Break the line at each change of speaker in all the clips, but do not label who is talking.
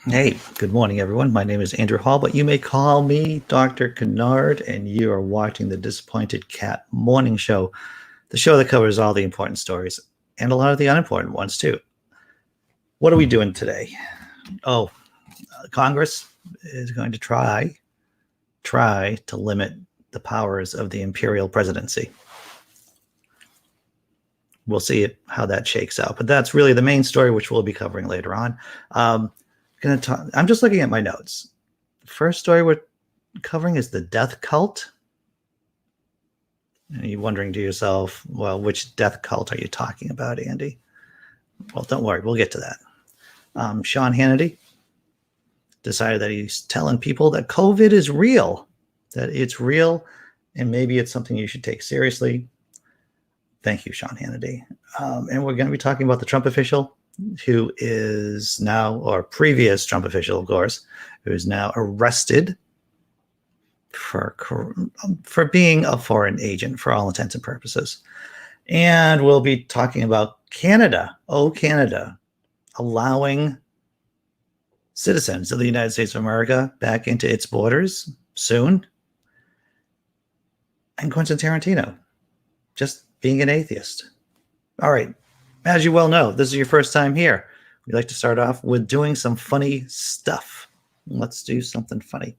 Hey, good morning, everyone. My name is Andrew Hall, but you may call me Dr. Kennard, and you are watching the Disappointed Cat Morning Show, the show that covers all the important stories and a lot of the unimportant ones, too. What are we doing today? Oh, Congress is going to try to limit the powers of the imperial presidency. We'll see how that shakes out, but that's really the main story, which we'll be covering later on. I'm just looking at my notes. The first story we're covering is the death cult. And you're wondering to yourself, well, which death cult are you talking about, Andy? Well, don't worry, we'll get to that. Sean Hannity decided that he's telling people that COVID is real, that it's real, and maybe it's something you should take seriously. Thank you, Sean Hannity. And we're going to be talking about the Trump official who is now, or previous Trump official, of course, who is now arrested for being a foreign agent for all intents and purposes. And we'll be talking about Canada. Oh, Canada, allowing citizens of the United States of America back into its borders soon. And Quentin Tarantino just being an atheist. All right. As you well know, this is your first time here. We like to start off with doing some funny stuff. Let's do something funny.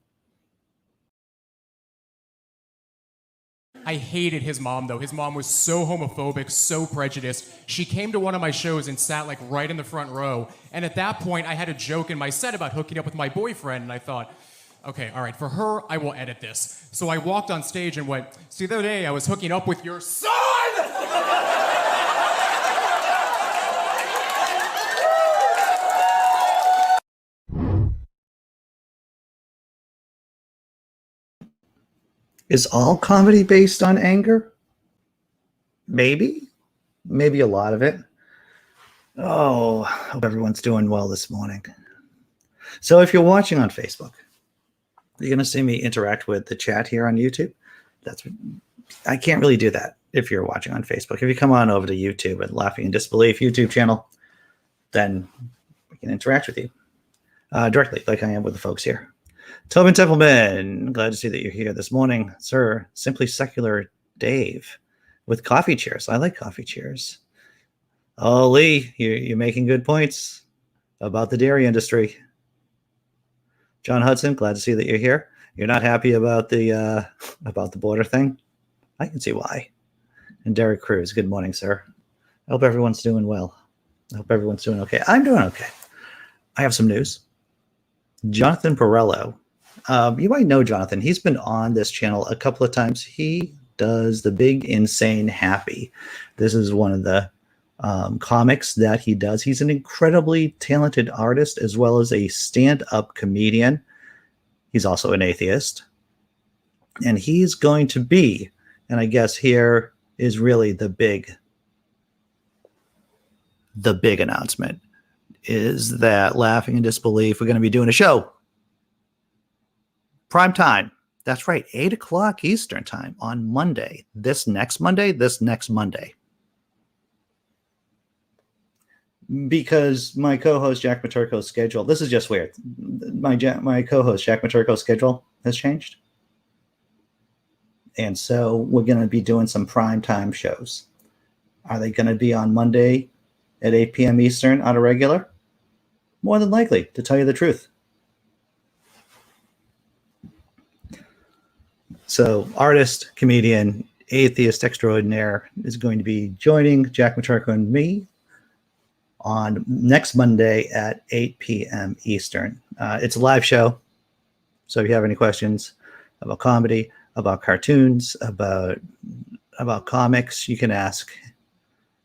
I hated his mom, though. His mom was so homophobic, so prejudiced. She came to one of my shows and sat like right in the front row. And at that point, I had a joke in my set about hooking up with my boyfriend. And I thought, okay, all right, for her, I will edit this. So I walked on stage and went, see, the other day I was hooking up with your son!
Is all comedy based on anger? Maybe a lot of it. Oh, hope everyone's doing well this morning. So if you're watching on Facebook, you're going to see me interact with the chat here on YouTube. I can't really do that if you're watching on Facebook. If you come on over to YouTube at Laughing in Disbelief YouTube channel, then we can interact with you directly like I am with the folks here. Tobin Templeman, glad to see that you're here this morning, sir. Simply Secular Dave with coffee cheers. I like coffee cheers. Oh, Lee, you're making good points about the dairy industry. John Hudson, glad to see that you're here. You're not happy about the border thing? I can see why. And Derek Cruz, good morning, sir. I hope everyone's doing well. I hope everyone's doing okay. I'm doing okay. I have some news. Jonathan Borello. You might know Jonathan. He's been on this channel a couple of times. He does the Big Insane Happy. This is one of the comics that he does. He's an incredibly talented artist as well as a stand-up comedian. He's also an atheist. And he's going to be, and I guess here is really the big announcement, is that Laughing in Disbelief, we're going to be doing a show. Prime time. That's right, 8 o'clock Eastern time on Monday. This next Monday. Because my co-host Jack Maturko's schedule, this is just weird. My co-host Jack Maturko's schedule has changed. And so we're going to be doing some prime time shows. Are they going to be on Monday at 8 p.m. Eastern on a regular? More than likely, to tell you the truth. So artist, comedian, atheist extraordinaire is going to be joining Jack Maturko and me on next Monday at 8 p.m. Eastern. It's a live show. So if you have any questions about comedy, about cartoons, about comics, you can ask.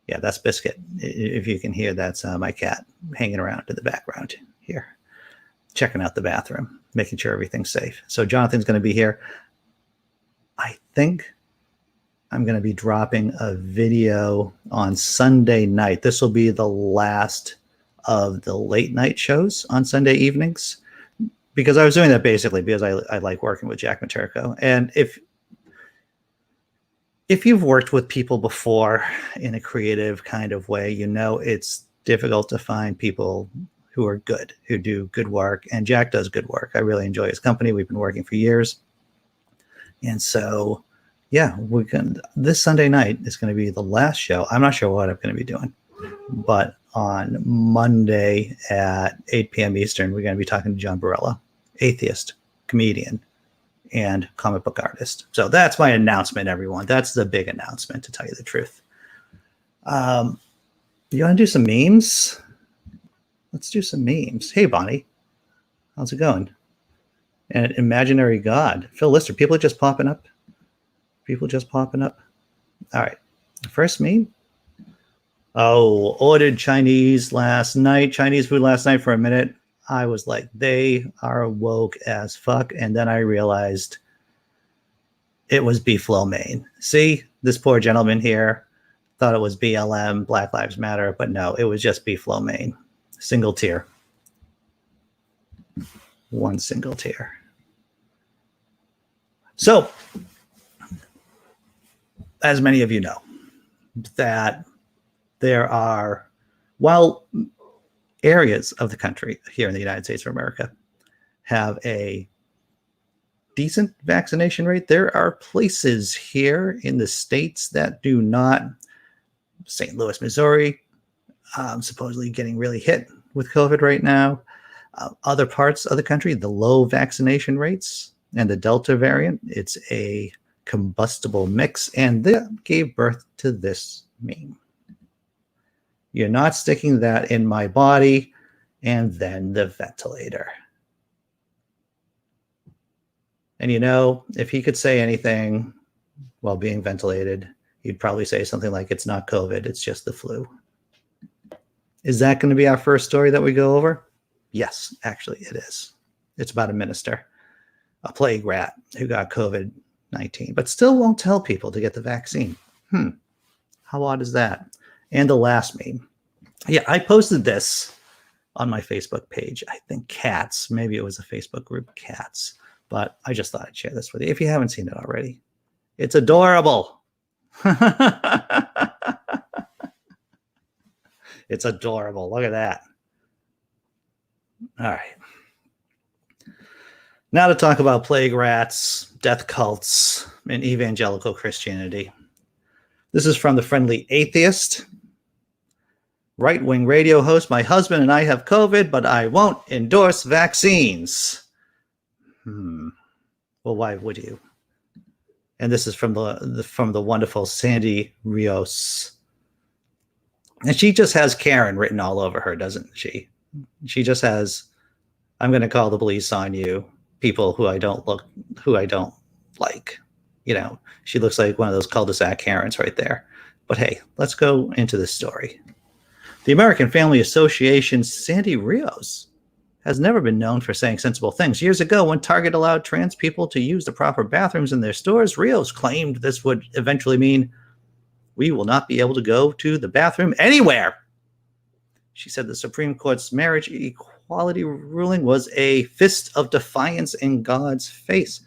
Yeah, that's Biscuit. If you can hear, that's my cat hanging around in the background here, checking out the bathroom, making sure everything's safe. So Jonathan's going to be here. I think I'm going to be dropping a video on Sunday night. This will be the last of the late night shows on Sunday evenings, because I was doing that basically because I like working with Jack Maturko. And if you've worked with people before in a creative kind of way, you know it's difficult to find people who are good, who do good work. And Jack does good work. I really enjoy his company. We've been working for years. And so, yeah, this Sunday night is going to be the last show. I'm not sure what I'm going to be doing, but on Monday at 8 p.m. Eastern, we're going to be talking to John Barella, atheist, comedian, and comic book artist. So that's my announcement, everyone. That's the big announcement, to tell you the truth. You want to do some memes? Let's do some memes. Hey, Bonnie. How's it going? And imaginary God. Phil Lister. People are just popping up. All right. First meme. Oh, ordered Chinese food last night for a minute. I was like, they are woke as fuck. And then I realized it was beef lo mein. See, this poor gentleman here thought it was BLM, Black Lives Matter, but no, it was just beef lo mein. Single tier. One single tier. So, as many of you know, that there are, while areas of the country here in the United States of America have a decent vaccination rate, there are places here in the states that do not. St. Louis, Missouri, supposedly getting really hit with COVID right now. Other parts of the country, the low vaccination rates and the Delta variant, it's a combustible mix, and that gave birth to this meme. You're not sticking that in my body, and then the ventilator. And if he could say anything while being ventilated, he'd probably say something like, it's not COVID, it's just the flu. Is that going to be our first story that we go over? Yes, actually it is. It's about a minister, a plague rat who got COVID-19, but still won't tell people to get the vaccine. How odd is that? And the last meme. Yeah, I posted this on my Facebook page. I think Cats, maybe it was a Facebook group, Cats, but I just thought I'd share this with you if you haven't seen it already. It's adorable. It's adorable. Look at that. All right. Now to talk about plague rats, death cults, and evangelical Christianity. This is from the Friendly Atheist. Right-wing radio host, my husband and I have COVID, but I won't endorse vaccines. Well, why would you? And this is from the wonderful Sandy Rios. And she just has Karen written all over her, doesn't she? She just has, I'm going to call the police on you, people who I don't like. She looks like one of those cul-de-sac Karens right there. But hey, let's go into this story. The American Family Association's Sandy Rios has never been known for saying sensible things. Years ago, when Target allowed trans people to use the proper bathrooms in their stores, Rios claimed this would eventually mean we will not be able to go to the bathroom anywhere. She said the Supreme Court's marriage equality ruling was a fist of defiance in God's face.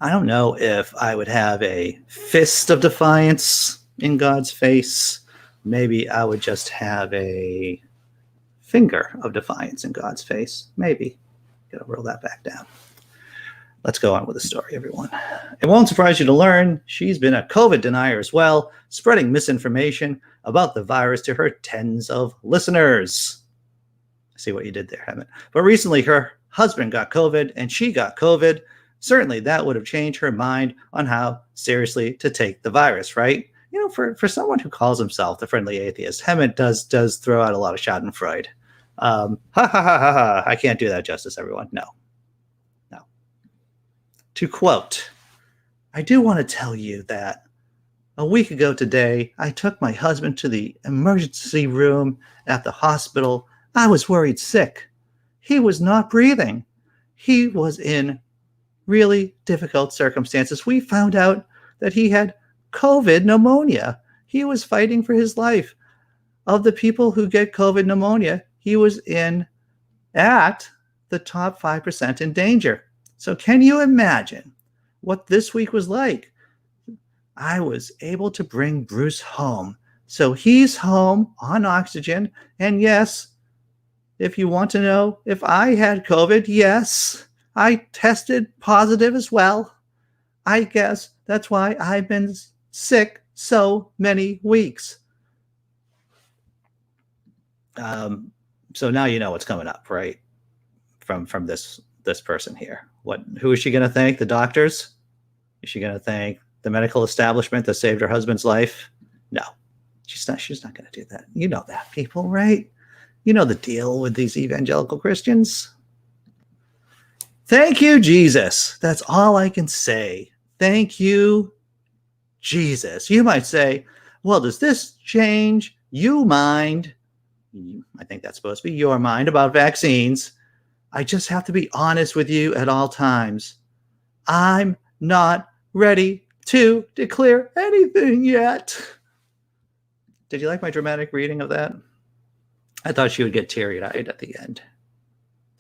I don't know if I would have a fist of defiance in God's face. Maybe I would just have a finger of defiance in God's face. Maybe. Gotta roll that back down. Let's go on with the story, everyone. It won't surprise you to learn she's been a COVID denier as well, spreading misinformation about the virus to her tens of listeners. See what you did there, Heathen. But recently, her husband got COVID and she got COVID. Certainly, that would have changed her mind on how seriously to take the virus, right? For someone who calls himself the Friendly Atheist, Hemet does throw out a lot of schadenfreude. Ha ha ha ha ha. I can't do that justice, everyone. No. To quote, I do want to tell you that a week ago today, I took my husband to the emergency room at the hospital. I was worried sick. He was not breathing. He was in really difficult circumstances. We found out that he had COVID pneumonia. He was fighting for his life. Of the people who get COVID pneumonia, he was at the top 5% in danger. So can you imagine what this week was like? I was able to bring Bruce home So he's home on oxygen. And yes, if you want to know if I had COVID, yes, I tested positive as well. I guess that's why I've been sick so many weeks. So now you know what's coming up, right? From this person here. Who is she going to thank? The doctors? Is she going to thank the medical establishment that saved her husband's life? No, she's not going to do that. You know that, people, right? You know the deal with these evangelical Christians. Thank you, Jesus. That's all I can say. Thank you, Jesus. You might say, well, does this change you mind? I think that's supposed to be your mind about vaccines. I just have to be honest with you at all times. I'm not ready to declare anything yet. Did you like my dramatic reading of that? I thought she would get teary-eyed at the end.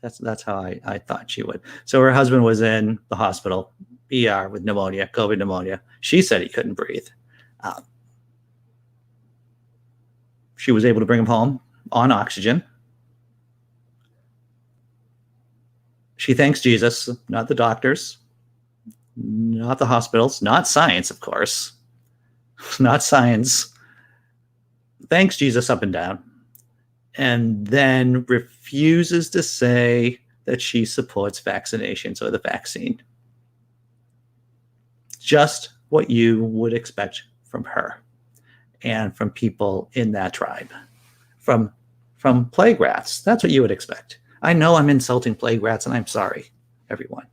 That's how I thought she would. So her husband was in the hospital, ER, with pneumonia, COVID pneumonia. She said he couldn't breathe. She was able to bring him home on oxygen. She thanks Jesus, not the doctors, not the hospitals, not science, of course, not science. Thanks Jesus up and down, and then refuses to say that she supports vaccinations or the vaccine. Just what you would expect from her and from people in that tribe, from plague rats. That's what you would expect. I know I'm insulting plague rats, and I'm sorry, everyone.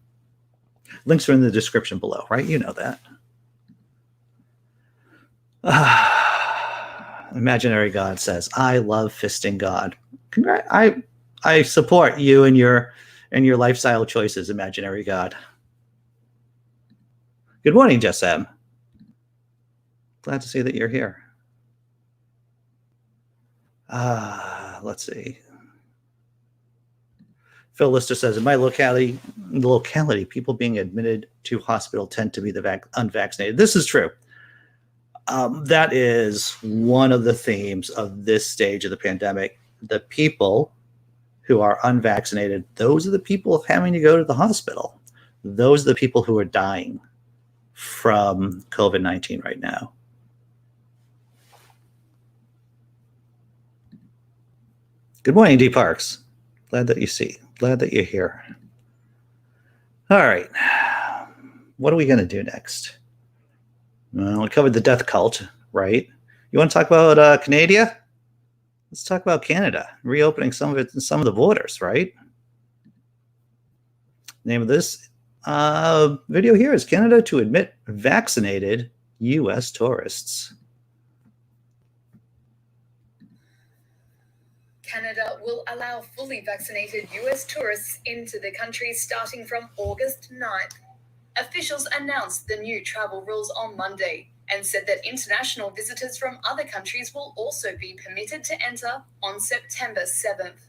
Links are in the description below, right? You know that. Imaginary God says, I love fisting God. I support you and your lifestyle choices, Imaginary God. Good morning, Jess M. Glad to see that you're here. Let's see. Phil Lister says, in my locality, people being admitted to hospital tend to be the unvaccinated. This is true. That is one of the themes of this stage of the pandemic. The people who are unvaccinated, those are the people having to go to the hospital. Those are the people who are dying from COVID-19 right now. Good morning, Dee Parks. Glad that you're here. All right. What are we going to do next? Well, we covered the death cult, right? You want to talk about Canada? Let's talk about Canada reopening some of the borders, right? Name of this video here is Canada to admit vaccinated U.S. tourists.
Canada will allow fully vaccinated US tourists into the country starting from August 9th. Officials announced the new travel rules on Monday and said that international visitors from other countries will also be permitted to enter on September 7th.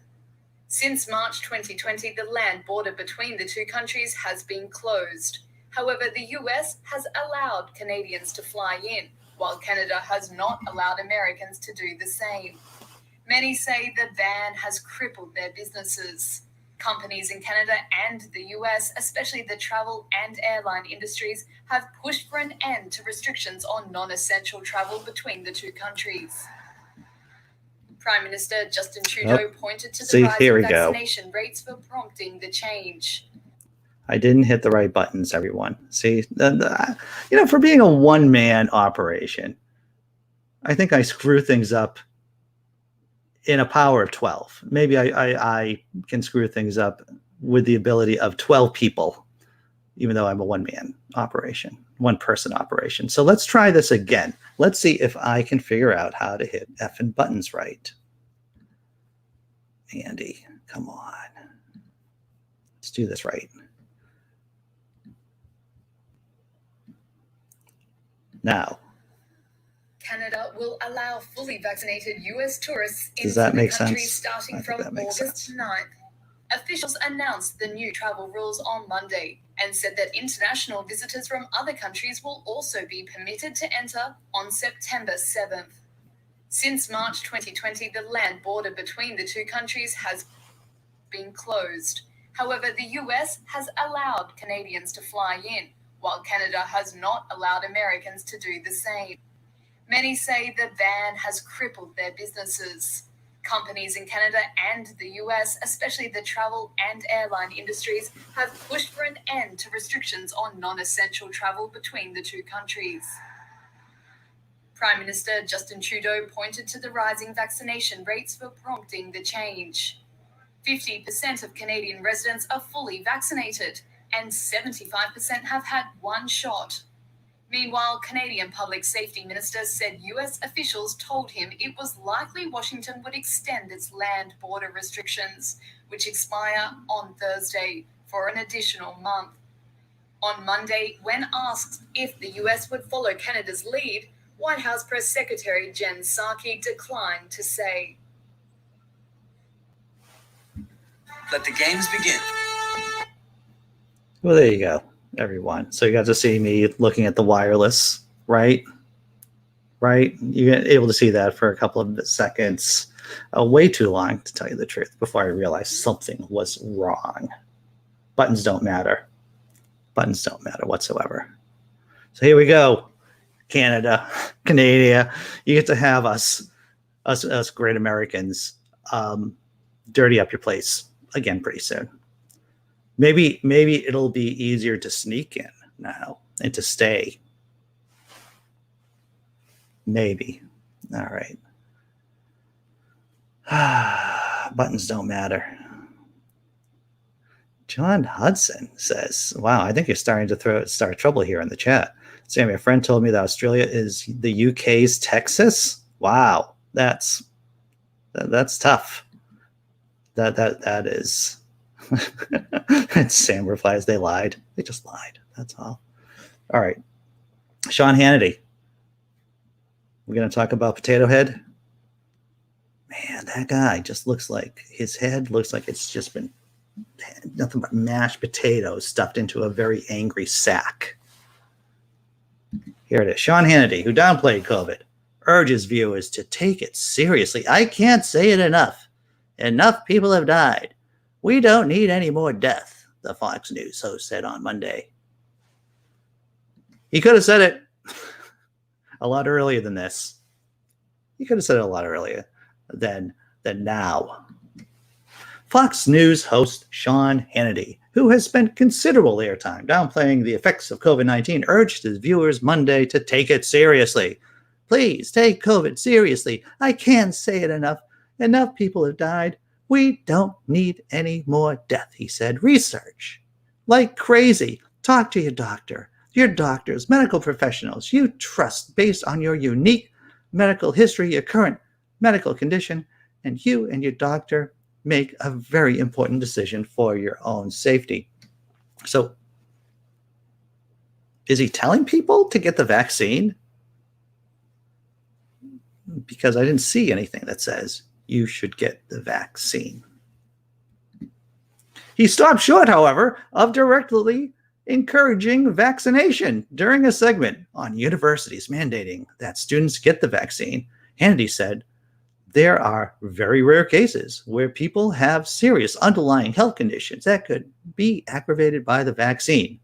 Since March 2020, the land border between the two countries has been closed. However, the US has allowed Canadians to fly in, while Canada has not allowed Americans to do the same. Many say the ban has crippled their businesses. Companies in Canada and the US, especially the travel and airline industries, have pushed for an end to restrictions on non-essential travel between the two countries. Prime Minister Justin Trudeau pointed to the rise in vaccination rates for prompting the change.
I didn't hit the right buttons, everyone. See, for being a one-man operation, I think I screw things up in a power of 12. Maybe I can screw things up with the ability of 12 people, even though I'm a one-man operation, one-person operation. So let's try this again. Let's see if I can figure out how to hit effing buttons right. Andy, come on. Let's do this right. Now.
Canada will allow fully vaccinated US tourists into
the
country
sense?
starting from August 9th. Officials announced the new travel rules on Monday and said that international visitors from other countries will also be permitted to enter on September 7th. Since March 2020, the land border between the two countries has been closed. However, the US has allowed Canadians to fly in, while Canada has not allowed Americans to do the same. Many say the ban has crippled their businesses. Companies in Canada and the US, especially the travel and airline industries, have pushed for an end to restrictions on non-essential travel between the two countries. Prime Minister Justin Trudeau pointed to the rising vaccination rates for prompting the change. 50% of Canadian residents are fully vaccinated, and 75% have had one shot. Meanwhile, Canadian Public Safety Minister said US officials told him it was likely Washington would extend its land border restrictions, which expire on Thursday, for an additional month. On Monday, when asked if the US would follow Canada's lead, White House Press Secretary Jen Psaki declined to say.
Let the games begin.
Well, there you go, everyone. So you got to see me looking at the wireless, right? Right? You got able to see that for a couple of seconds. Way too long, to tell you the truth, before I realized something was wrong. Buttons don't matter. Buttons don't matter whatsoever. So here we go. Canada, Canada. You get to have us great Americans dirty up your place again pretty soon. Maybe it'll be easier to sneak in now and to stay. Maybe. All right. Buttons don't matter. John Hudson says, wow, I think you're starting to start trouble here in the chat. Sammy, a friend told me that Australia is the UK's Texas. Wow, that's tough. That is. And Sam replies, they lied. They just lied. That's all. All right. Sean Hannity. We're going to talk about Potato Head. Man, that guy just looks like his head looks like it's just been nothing but mashed potatoes stuffed into a very angry sack. Here it is. Sean Hannity, who downplayed COVID, urges viewers to take it seriously. I can't say it enough. Enough people have died. We don't need any more death, the Fox News host said on Monday. He could have said it a lot earlier than this. He could have said it a lot earlier than now. Fox News host Sean Hannity, who has spent considerable airtime downplaying the effects of COVID-19, urged his viewers Monday to take it seriously. Please take COVID seriously. I can't say it enough. Enough people have died. We don't need any more death, he said. Research. Like crazy. Talk to your doctor, your doctors, medical professionals you trust based on your unique medical history, your current medical condition, and you and your doctor make a very important decision for your own safety. So, is he telling people to get the vaccine? Because I didn't see anything that says you should get the vaccine. He stopped short, however, of directly encouraging vaccination during a segment on universities mandating that students get the vaccine. Hannity said, there are very rare cases where people have serious underlying health conditions that could be aggravated by the vaccine.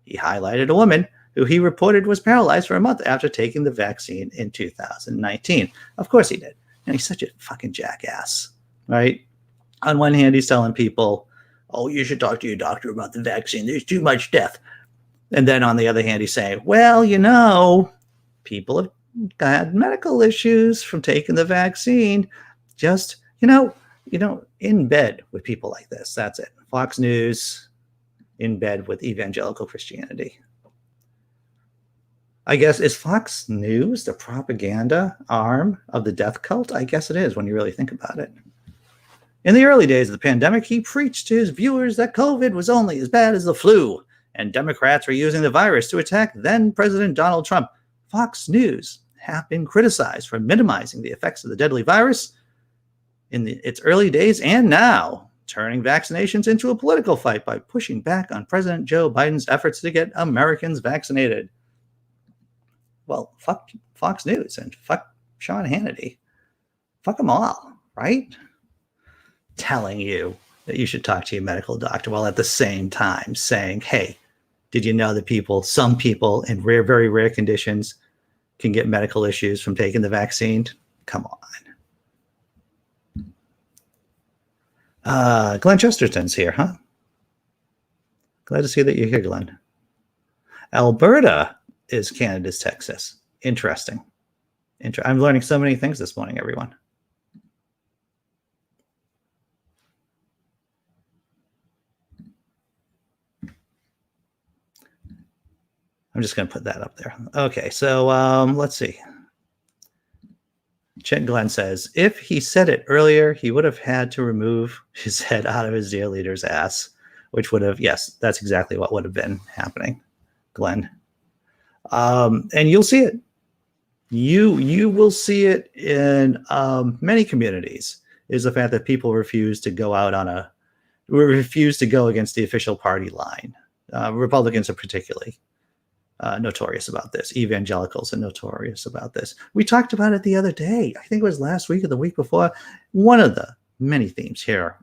He highlighted a woman who he reported was paralyzed for a month after taking the vaccine in 2019. Of course he did. And he's such a fucking jackass, right? On one hand, he's telling people, oh, you should talk to your doctor about the vaccine. There's too much death. And then on the other hand, he's saying, well, you know, people have got medical issues from taking the vaccine. Just, in bed with people like this. That's it. Fox News in bed with evangelical Christianity. I guess, is Fox News the propaganda arm of the death cult? I guess it is when you really think about it. In the early days of the pandemic, he preached to his viewers that COVID was only as bad as the flu, and Democrats were using the virus to attack then-President Donald Trump. Fox News have been criticized for minimizing the effects of the deadly virus in its early days and now, turning vaccinations into a political fight by pushing back on President Joe Biden's efforts to get Americans vaccinated. Well, fuck Fox News and fuck Sean Hannity. Fuck them all, right? Telling you that you should talk to your medical doctor while at the same time saying, hey, did you know that some people in very rare conditions can get medical issues from taking the vaccine? Come on. Glenn Chesterton's here, huh? Glad to see that you're here, Glenn. Alberta is Canada's Texas. Interesting. I'm learning so many things this morning, everyone. I'm just going to put that up there. Okay, so let's see. Chet Glenn says, if he said it earlier, he would have had to remove his head out of his dear leader's ass, which would have, yes, that's exactly what would have been happening, Glenn. And you'll see it. You will see it in many communities, is the fact that people refuse to go against the official party line. Republicans are particularly notorious about this. Evangelicals are notorious about this. We talked about it the other day. I think it was last week or the week before. One of the many themes here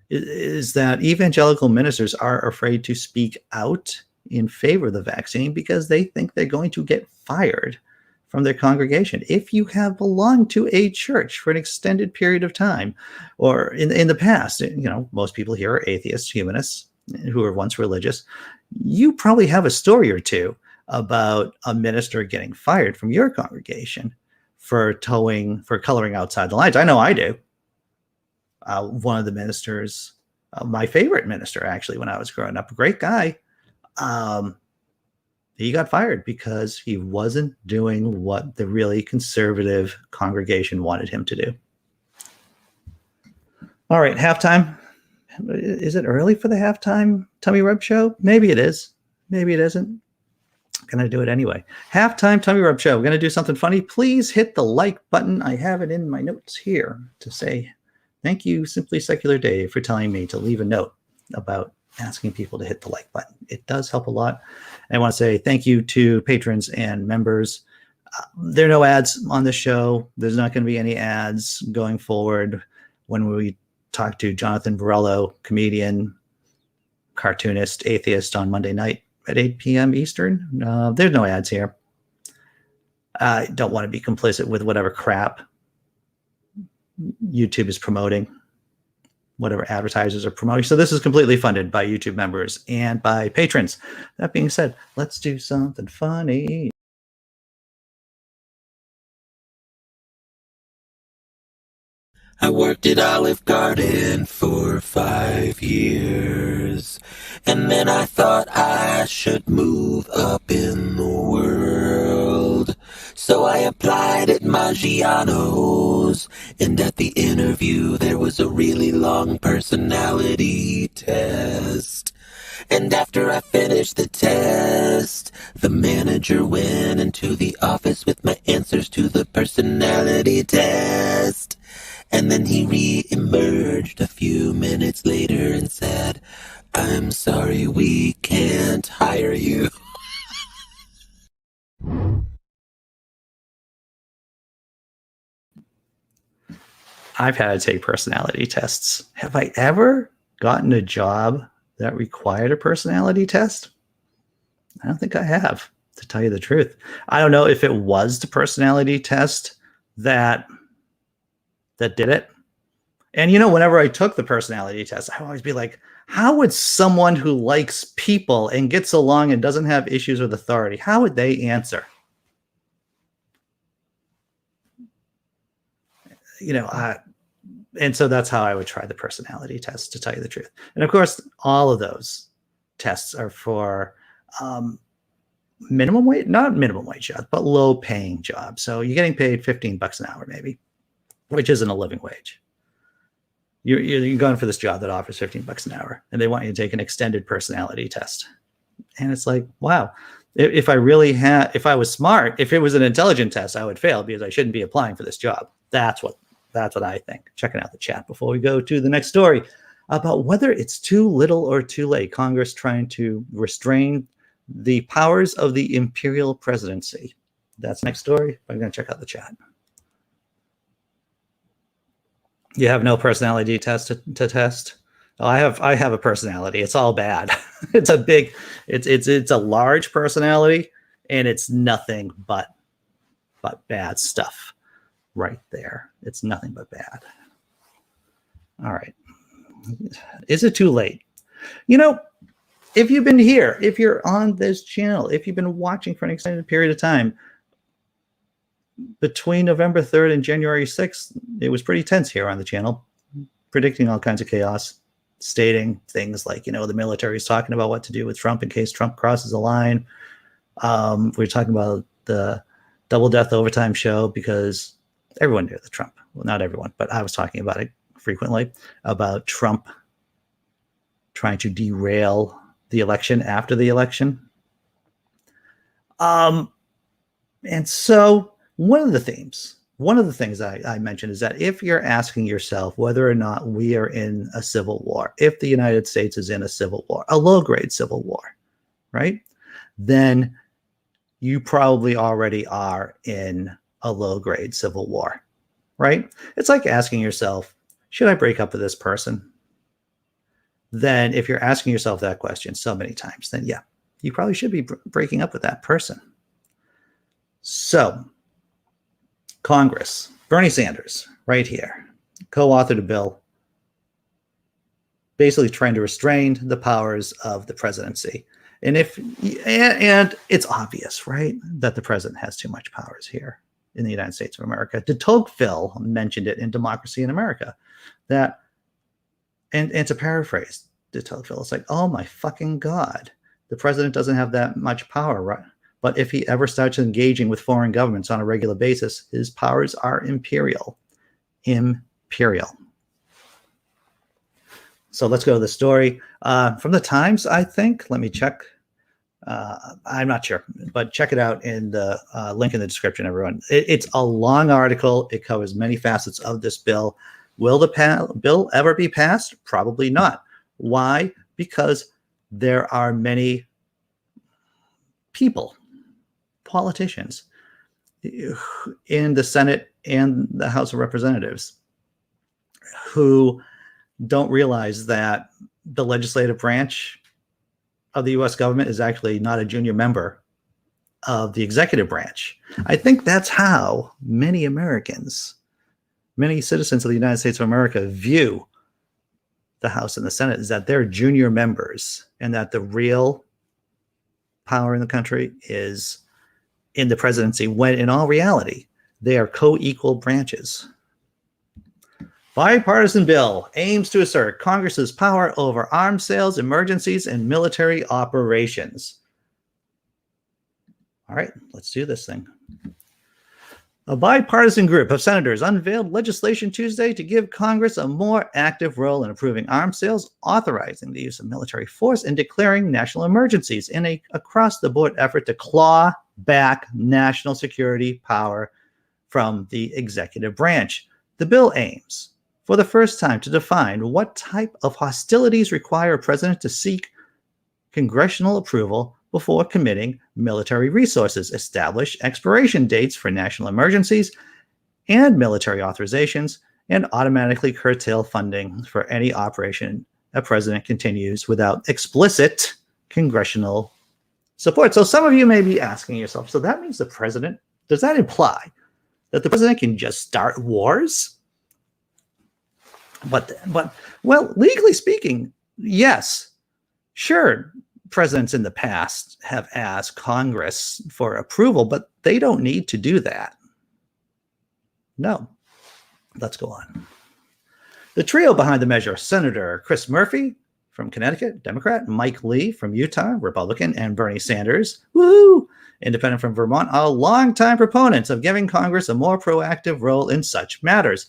is that evangelical ministers are afraid to speak out in favor of the vaccine because they think they're going to get fired from their congregation. If you have belonged to a church for an extended period of time, or in the past, most people here are atheists, humanists, who were once religious, you probably have a story or two about a minister getting fired from your congregation for coloring outside the lines. I know I do. One of the ministers, my favorite minister, actually, when I was growing up, a great guy, he got fired because he wasn't doing what the really conservative congregation wanted him to do. All right, halftime. Is it early for the halftime Tummy Rub show? Maybe it is. Maybe it isn't. I'm going to do it anyway. Halftime Tummy Rub show. We're going to do something funny. Please hit the like button. I have it in my notes here to say thank you, Simply Secular Dave, for telling me to leave a note about asking people to hit the like button. It does help a lot. I want to say thank you to patrons and members. There are no ads on this show. There's not going to be any ads going forward when we talk to Jonathan Borello, comedian, cartoonist, atheist, on Monday night at 8 p.m. Eastern. There's no ads here. I don't want to be complicit with whatever crap YouTube is promoting, whatever advertisers are promoting. So this is completely funded by YouTube members and by patrons. That being said, let's do something funny.
I worked at Olive Garden for 5 years, and then I thought I should move up in the world. So I applied at Maggiano's, and at the interview there was a really long personality test. And after I finished the test, the manager went into the office with my answers to the personality test. And then he re-emerged a few minutes later and said, "I'm sorry, we can't hire you."
I've had to take personality tests. Have I ever gotten a job that required a personality test? I don't think I have, to tell you the truth. I don't know if it was the personality test that did it. And whenever I took the personality test, I would always be like, how would someone who likes people and gets along and doesn't have issues with authority, how would they answer? And so that's how I would try the personality test, to tell you the truth. And of course, all of those tests are for minimum wage, not minimum wage jobs, but low paying jobs. So you're getting paid $15 an hour, maybe, which isn't a living wage. You're going for this job that offers $15 an hour, and they want you to take an extended personality test. And it's like, wow, if I was smart, if it was an intelligent test, I would fail because I shouldn't be applying for this job. That's what I think. Checking out the chat before we go to the next story about whether it's too little or too late. Congress trying to restrain the powers of the imperial presidency. That's the next story. I'm going to check out the chat. You have no personality test to test? Oh, I have a personality. It's all bad. It's a large personality, and it's nothing but bad stuff right there. It's nothing but bad. All right. Is it too late? You know, if you've been here, if you're on this channel, if you've been watching for an extended period of time, between November 3rd and January 6th, it was pretty tense here on the channel, predicting all kinds of chaos, stating things like, the military is talking about what to do with Trump in case Trump crosses the line. We're talking about the Double Death Overtime show because everyone knew that Trump, well, not everyone, but I was talking about it frequently, about Trump trying to derail the election after the election. And so one of the things I mentioned is that if you're asking yourself whether or not we are in a civil war, if the United States is in a civil war, a low-grade civil war, right, then you probably already are in a low-grade civil war, right? It's like asking yourself, should I break up with this person? Then if you're asking yourself that question so many times, then yeah, you probably should be breaking up with that person. So Congress, Bernie Sanders, right here, co-authored a bill basically trying to restrain the powers of the presidency. And it's obvious, right, that the president has too much powers here in the United States of America. De Tocqueville mentioned it in Democracy in America, that, and to paraphrase de Tocqueville, it's like, oh my fucking God, the president doesn't have that much power, right? But if he ever starts engaging with foreign governments on a regular basis, his powers are imperial. Imperial. So let's go to the story from the Times, I think. Let me check. I'm not sure, but check it out in the link in the description, everyone. It's a long article. It covers many facets of this bill. Will the bill ever be passed? Probably not. Why? Because there are many people, politicians, in the Senate and the House of Representatives who don't realize that the legislative branch of the U.S. government is actually not a junior member of the executive branch. I think that's how many Americans, many citizens of the United States of America view the House and the Senate, is that they're junior members and that the real power in the country is in the presidency, when in all reality, they are co-equal branches. Bipartisan bill aims to assert Congress's power over arms sales, emergencies, and military operations. All right, let's do this thing. A bipartisan group of senators unveiled legislation Tuesday to give Congress a more active role in approving arms sales, authorizing the use of military force, and declaring national emergencies in a across-the-board effort to claw back national security power from the executive branch. The bill aims, for the first time, to define what type of hostilities require a president to seek congressional approval before committing military resources, establish expiration dates for national emergencies and military authorizations, and automatically curtail funding for any operation a president continues without explicit congressional support. So some of you may be asking yourself, so that means the president, does that imply that the president can just start wars? But well, legally speaking, yes. Sure, presidents in the past have asked Congress for approval, but they don't need to do that. No. Let's go on. The trio behind the measure, Senator Chris Murphy from Connecticut, Democrat, Mike Lee from Utah, Republican, and Bernie Sanders, woo, Independent from Vermont, are longtime proponents of giving Congress a more proactive role in such matters.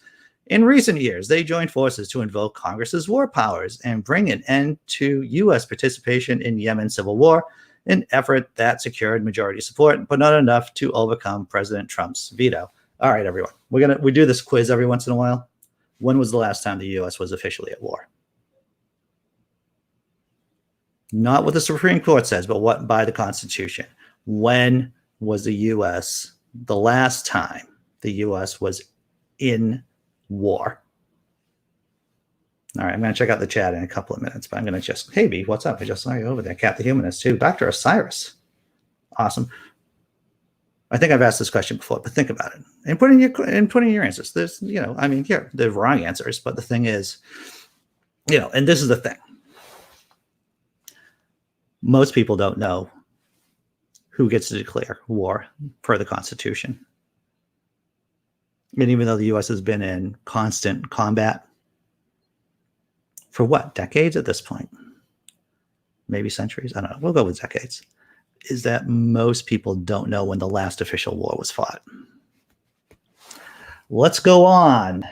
In recent years, they joined forces to invoke Congress's war powers and bring an end to U.S. participation in Yemen's civil war, an effort that secured majority support, but not enough to overcome President Trump's veto. All right, everyone, we do this quiz every once in a while. When was the last time the U.S. was officially at war? Not what the Supreme Court says, but what by the Constitution. When was the U.S. the last time the U.S. was in war? All right, I'm going to check out the chat in a couple of minutes, but I'm going to just, hey, B, what's up? I just saw you over there. Cap the Humanist, too. Dr. Osiris. Awesome. I think I've asked this question before, but think about it. And put in your answers. There's, here, they're wrong answers, but the thing is, and this is the thing. Most people don't know who gets to declare war per the Constitution. And even though the U.S. has been in constant combat for what, decades at this point? Maybe centuries? I don't know. We'll go with decades. Is that most people don't know when the last official war was fought. Let's go on.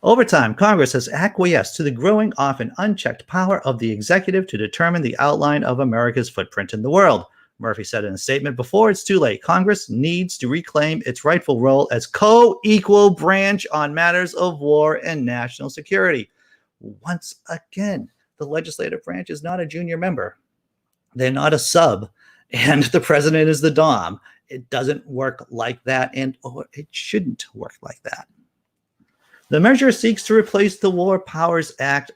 Over time, Congress has acquiesced to the growing, often unchecked power of the executive to determine the outline of America's footprint in the world. Murphy said in a statement, before it's too late, Congress needs to reclaim its rightful role as co-equal branch on matters of war and national security. Once again, the legislative branch is not a junior member. They're not a sub, and the president is the dom. It doesn't work like that, and it shouldn't work like that. The measure seeks to replace the War Powers Act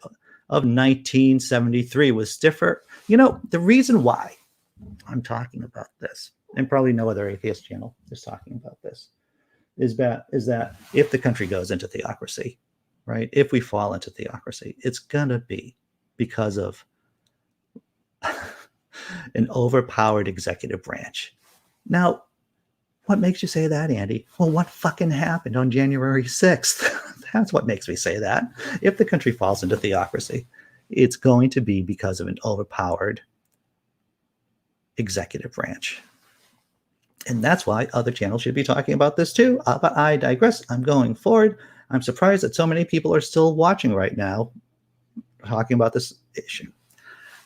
of 1973 with stiffer. The reason why I'm talking about this, and probably no other atheist channel is talking about this, is that if the country goes into theocracy, right? If we fall into theocracy, it's going to be because of an overpowered executive branch. Now, what makes you say that, Andy? Well, what fucking happened on January 6th? That's what makes me say that. If the country falls into theocracy, it's going to be because of an overpowered executive branch. And that's why other channels should be talking about this too. But I digress. I'm going forward. I'm surprised that so many people are still watching right now talking about this issue.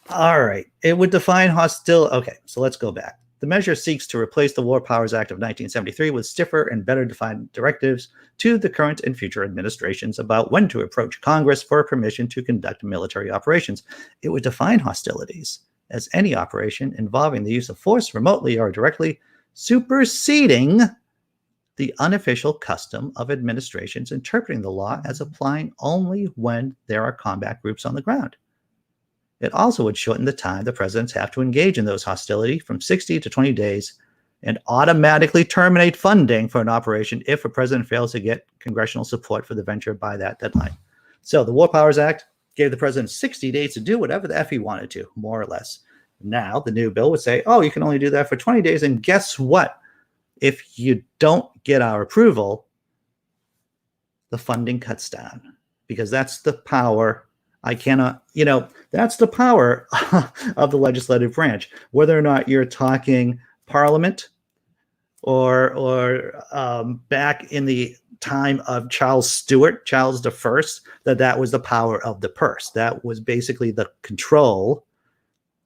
All right. It would define hostility. Okay, so let's go back. The measure seeks to replace the War Powers Act of 1973 with stiffer and better defined directives to the current and future administrations about when to approach Congress for permission to conduct military operations. It would define hostilities as any operation involving the use of force remotely or directly, superseding the unofficial custom of administrations interpreting the law as applying only when there are combat groups on the ground. It also would shorten the time the presidents have to engage in those hostilities from 60 to 20 days and automatically terminate funding for an operation if a president fails to get congressional support for the venture by that deadline. So the War Powers Act gave the president 60 days to do whatever the F he wanted to, more or less. Now the new bill would say, oh, you can only do that for 20 days. And guess what? If you don't get our approval, the funding cuts down, because that's the power. I cannot, that's the power of the legislative branch. Whether or not you're talking Parliament or back in the time of Charles Stewart, Charles I, that was the power of the purse. That was basically the control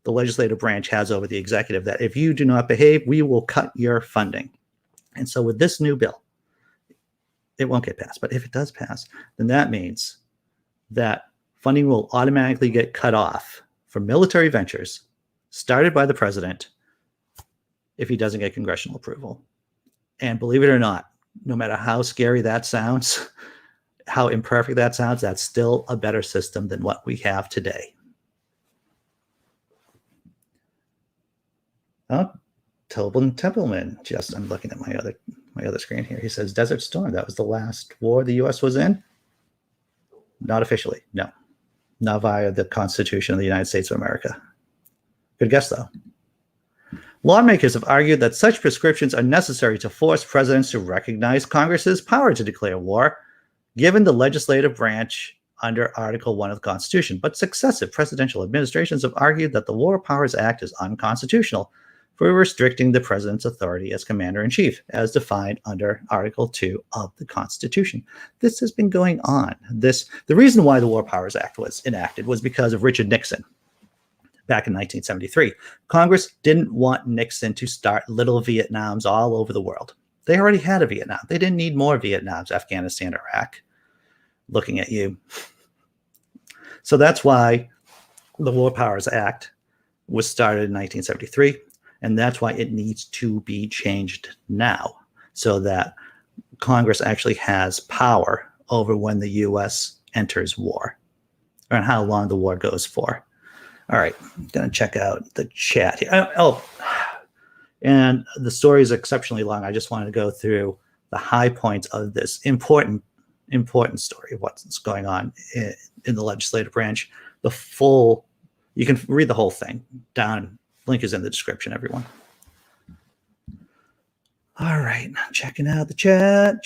the legislative branch has over the executive, that if you do not behave, we will cut your funding. And so with this new bill, it won't get passed. But if it does pass, then that means that funding will automatically get cut off for military ventures started by the president if he doesn't get congressional approval. And believe it or not, no matter how scary that sounds, how imperfect that sounds, that's still a better system than what we have today. Tobin Templeman, I'm looking at my other screen here. He says Desert Storm, that was the last war the U.S. was in? Not officially, no. Not via the Constitution of the United States of America. Good guess, though. Lawmakers have argued that such prescriptions are necessary to force presidents to recognize Congress's power to declare war, given the legislative branch under Article 1 of the Constitution. But successive presidential administrations have argued that the War Powers Act is unconstitutional for restricting the president's authority as commander-in-chief, as defined under Article 2 of the Constitution. This has been going on. The reason why the War Powers Act was enacted was because of Richard Nixon back in 1973. Congress didn't want Nixon to start little Vietnams all over the world. They already had a Vietnam. They didn't need more Vietnams, Afghanistan, Iraq. Looking at you. So that's why the War Powers Act was started in 1973. And that's why it needs to be changed now, so that Congress actually has power over when the U.S. enters war, or how long the war goes for. All right, I'm going to check out the chat here. And the story is exceptionally long. I just wanted to go through the high points of this important story of what's going on in the legislative branch. You can read the whole thing down. Link is in the description, everyone. All right, checking out the chat.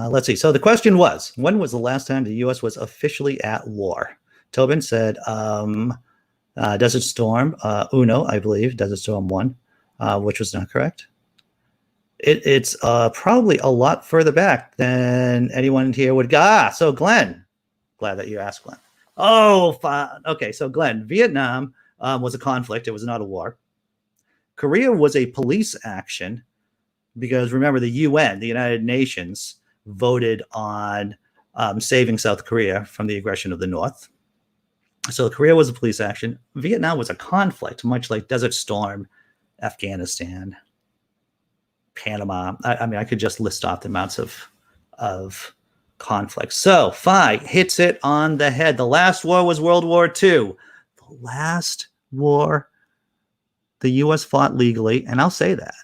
Let's see. So the question was, when was the last time the U.S. was officially at war? Tobin said, Desert Storm, Uno, I believe, Desert Storm 1, which was not correct. It's probably a lot further back than anyone here would go. So Glenn, glad that you asked, Glenn. Okay. So Glenn, Vietnam was a conflict. It was not a war. Korea was a police action because remember the UN, the United Nations, voted on saving South Korea from the aggression of the North. So Korea was a police action. Vietnam was a conflict, much like Desert Storm, Afghanistan, Panama. I mean, I could just list off the amounts of conflicts. So Phi hits it on the head. The last war was World War II. The last war the U.S. fought legally, and I'll say that,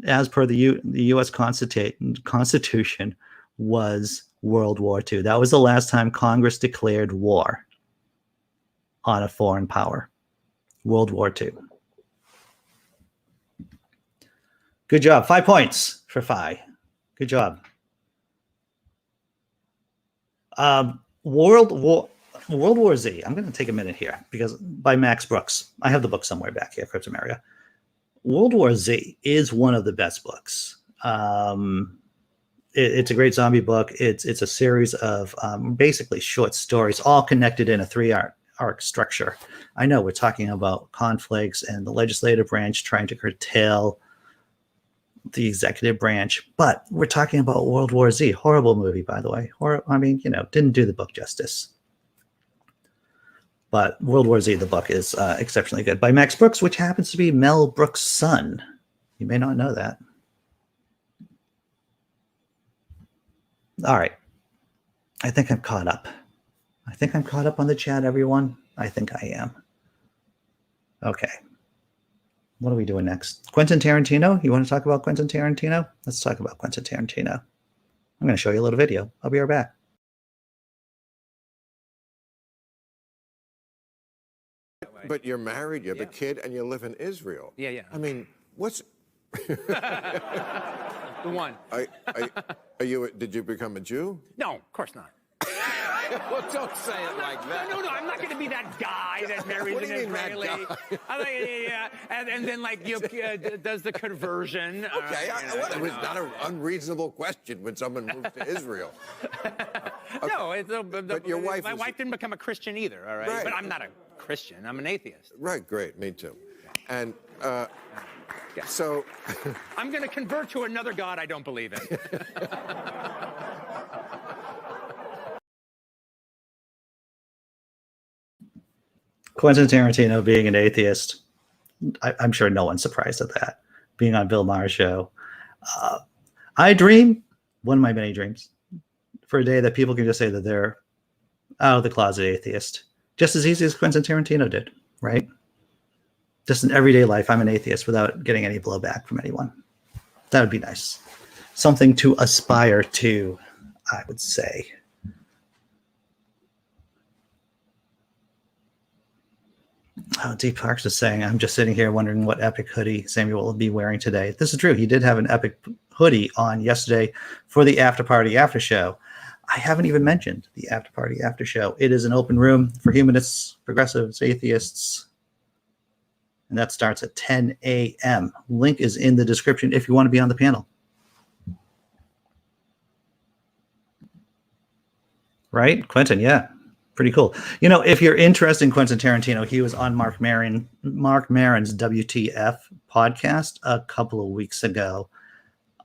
as per the U.S. Constitution, was World War II. That was the last time Congress declared war on a foreign power. World War II. Good job. 5 points for Phi. Good job. World War Z. I'm going to take a minute here because by Max Brooks. I have the book somewhere back here, Cryptameria. World War Z is one of the best books. It's a great zombie book. It's a series of basically short stories, all connected in a 3-arc structure. I know we're talking about conflicts and the legislative branch trying to curtail the executive branch, but we're talking about World War Z. Horrible movie, by the way. Didn't do the book justice. But World War Z, the book, is exceptionally good. By Max Brooks, which happens to be Mel Brooks' son. You may not know that. All right. I think I'm caught up. On the chat, everyone. I think I am. Okay. What are we doing next? Quentin Tarantino? You want to talk about Quentin Tarantino? Let's talk about Quentin Tarantino. I'm going to show you a little video. I'll be right back.
But you're married, you have a kid, and you live in Israel.
Yeah.
I mean, what's...
The one.
Are you? Did you become a Jew?
No, of course not.
Well, don't say it like that.
No, I'm not going to be that guy that marries an Israeli. And then does the conversion.
Okay, it was not an unreasonable question when someone moved to Israel.
Okay. No,
but your wife.
My wife didn't become a Christian either. All right, but I'm not a Christian. I'm an atheist.
Right. Great. Me too. And so
I'm going to convert to another God I don't believe in.
Quentin Tarantino being an atheist, I'm sure no one's surprised at that. Being on Bill Maher's show. I dream, one of my many dreams, for a day that people can just say that they're out of the closet atheist. Just as easy as Quentin Tarantino did, right? Just in everyday life, I'm an atheist without getting any blowback from anyone. That would be nice. Something to aspire to, I would say. Oh, Dee Parks is saying, I'm just sitting here wondering what epic hoodie Samuel will be wearing today. This is true. He did have an epic hoodie on yesterday for the after party after show. I haven't even mentioned the after party after show. It is an open room for humanists, progressives, atheists. And that starts at 10 a.m. Link is in the description if you want to be on the panel. Right? Quentin, yeah. Pretty cool. You know, if you're interested in Quentin Tarantino, he was on Mark Maron's WTF podcast a couple of weeks ago.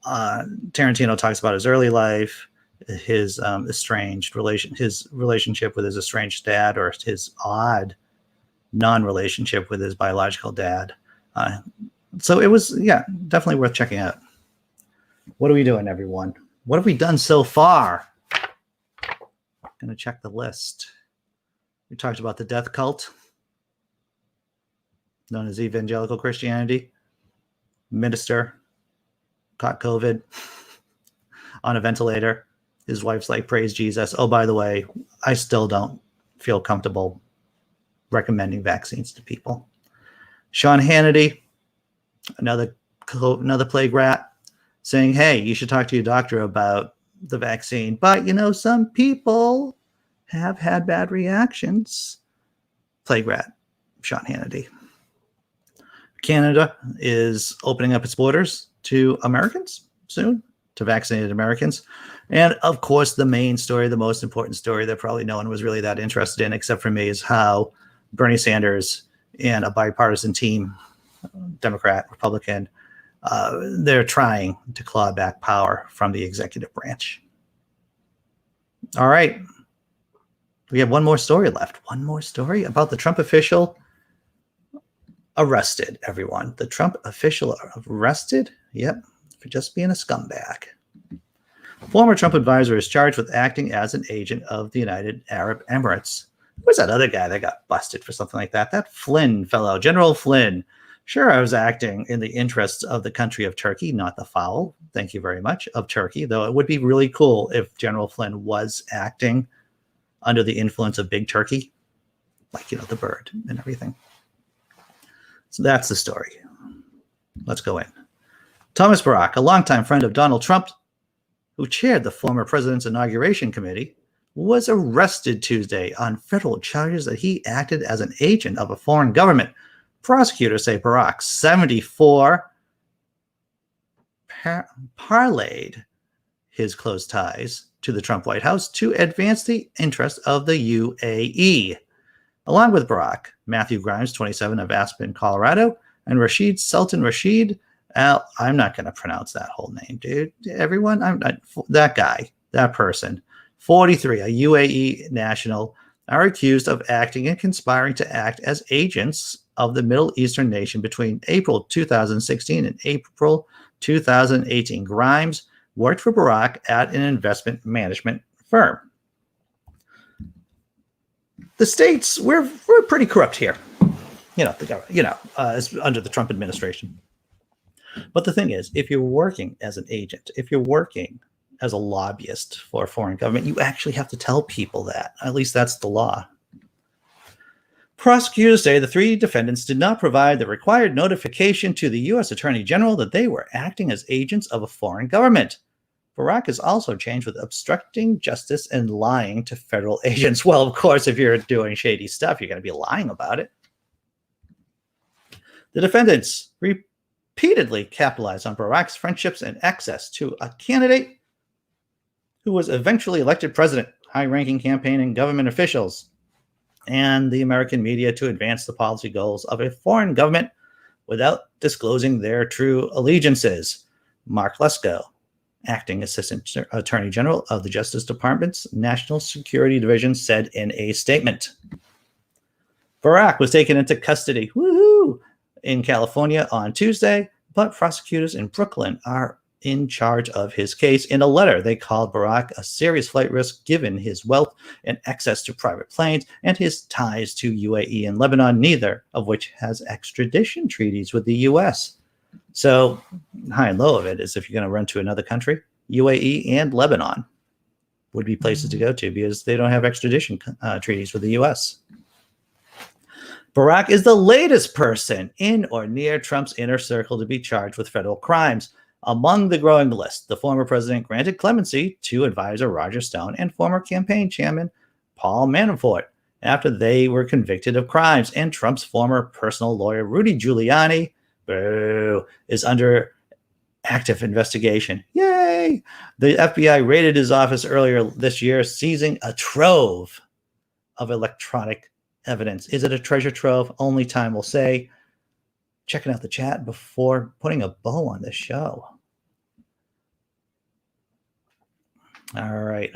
Tarantino talks about his early life, his estranged his relationship with his estranged dad, or his odd non-relationship with his biological dad. So it was, definitely worth checking out. What are we doing, everyone? What have we done so far? I'm going to check the list. We talked about the death cult, known as evangelical Christianity. Minister caught COVID on a ventilator. His wife's like, praise Jesus. Oh, by the way, I still don't feel comfortable recommending vaccines to people. Sean Hannity, another plague rat, saying, hey, you should talk to your doctor about the vaccine. But, some people have had bad reactions. Plague rat, Sean Hannity. Canada is opening up its borders to Americans soon, to vaccinated Americans. And, of course, the main story, the most important story that probably no one was really that interested in, except for me, is how Bernie Sanders and a bipartisan team, Democrat, Republican, they're trying to claw back power from the executive branch. All right. We have one more story left. One more story about the Trump official arrested, everyone. The Trump official arrested? Yep, for just being a scumbag. Former Trump advisor is charged with acting as an agent of the United Arab Emirates. Who's that other guy that got busted for something like that? That Flynn fellow, General Flynn. Sure, I was acting in the interests of the country of Turkey, not the foul, thank you very much, of Turkey, though it would be really cool if General Flynn was acting under the influence of Big Turkey, like, the bird and everything. So that's the story. Let's go in. Thomas Barack, a longtime friend of Donald Trump, who chaired the former president's inauguration committee, was arrested Tuesday on federal charges that he acted as an agent of a foreign government. Prosecutors say Barack, 74, parlayed his close ties to the Trump White House to advance the interests of the UAE. Along with Barack, Matthew Grimes, 27, of Aspen, Colorado, and Rashid Sultan Rashid. I'm not going to pronounce that whole name, dude. Everyone, I'm not, that guy, that person, 43, a UAE national, are accused of acting and conspiring to act as agents of the Middle Eastern nation between April 2016 and April 2018. Grimes worked for Barack at an investment management firm. The states, we're pretty corrupt here, the government, under the Trump administration. But the thing is, if you're working as an agent, if you're working as a lobbyist for a foreign government, you actually have to tell people that. At least that's the law. Prosecutors say the three defendants did not provide the required notification to the U.S. Attorney General that they were acting as agents of a foreign government. Barack is also charged with obstructing justice and lying to federal agents. Well, of course, if you're doing shady stuff, you're going to be lying about it. The defendants repeatedly capitalized on Barack's friendships and access to a candidate who was eventually elected president, high-ranking campaign and government officials, and the American media to advance the policy goals of a foreign government without disclosing their true allegiances. Mark Lesko, acting Assistant Attorney General of the Justice Department's National Security Division, said in a statement. Barack was taken into custody in California on Tuesday, but prosecutors in Brooklyn are in charge of his case. In a letter, they called Barack a serious flight risk given his wealth and access to private planes and his ties to UAE and Lebanon, neither of which has extradition treaties with the U.S. So high and low of it is if you're going to run to another country, UAE and Lebanon would be places to go to because they don't have extradition treaties with the U.S. Barack is the latest person in or near Trump's inner circle to be charged with federal crimes. Among the growing list, the former president granted clemency to advisor Roger Stone and former campaign chairman Paul Manafort after they were convicted of crimes, and Trump's former personal lawyer Rudy Giuliani is under active investigation. Yay! The FBI raided his office earlier this year, seizing a trove of electronic evidence. Is it a treasure trove? Only time will say. Checking out the chat before putting a bow on this show. All right.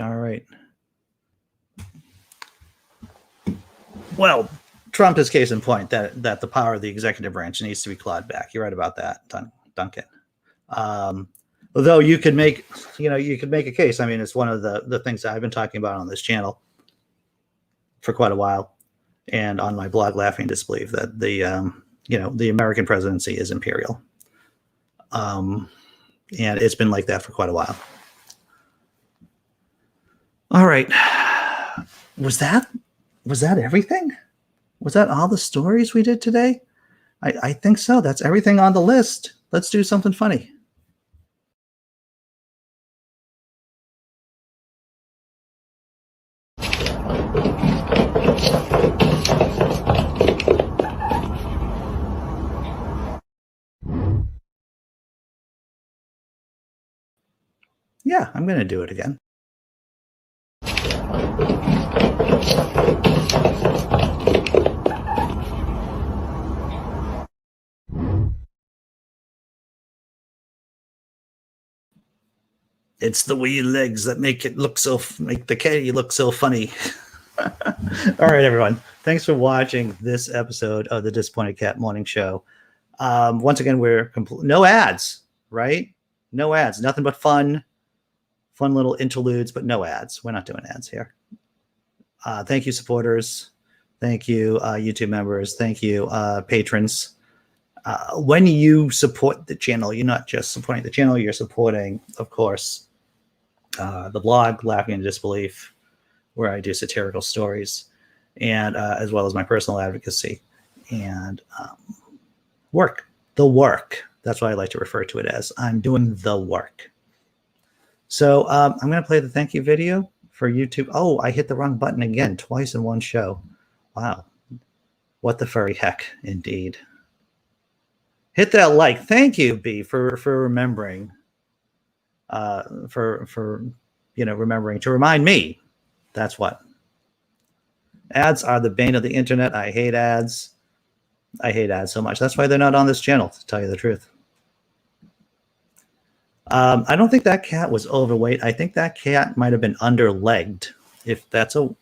Well, Trump is case in point that the power of the executive branch needs to be clawed back. You're right about that, Duncan. Although you could make a case. I mean, it's one of the things that I've been talking about on this channel for quite a while, and on my blog, Laughing Disbelief, that the American presidency is imperial, and it's been like that for quite a while. All right, was that everything? Was that all the stories we did today? I think so. That's everything on the list. Let's do something funny. Yeah, I'm going to do it again. It's the wee legs that make the kitty look so funny. All right, everyone. Thanks for watching this episode of the Disappointed Cat Morning Show. Once again, we're no ads, right? No ads. Nothing but fun little interludes, but no ads. We're not doing ads here. Thank you, supporters. Thank you, YouTube members. Thank you, patrons. When you support the channel, you're not just supporting the channel, you're supporting, of course, the blog, Laughing in Disbelief, where I do satirical stories, and as well as my personal advocacy and work. The work. That's what I like to refer to it as. I'm doing the work. So I'm going to play the thank you video for YouTube. Oh, I hit the wrong button again, twice in one show. Wow. What the furry heck, indeed. Hit that like. Thank you, B, for remembering. Remembering to remind me. That's what. Ads are the bane of the internet. I hate ads. I hate ads so much. That's why they're not on this channel, to tell you the truth. I don't think that cat was overweight. I think that cat might have been underlegged. If that's the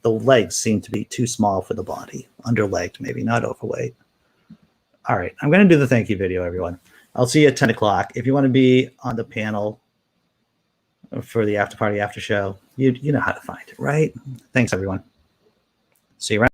legs seem to be too small for the body. Underlegged, maybe, not overweight. All right, I'm going to do the thank you video, everyone. I'll see you at 10 o'clock. If you want to be on the panel for the after party after show, you know how to find it, right? Thanks, everyone. See you around.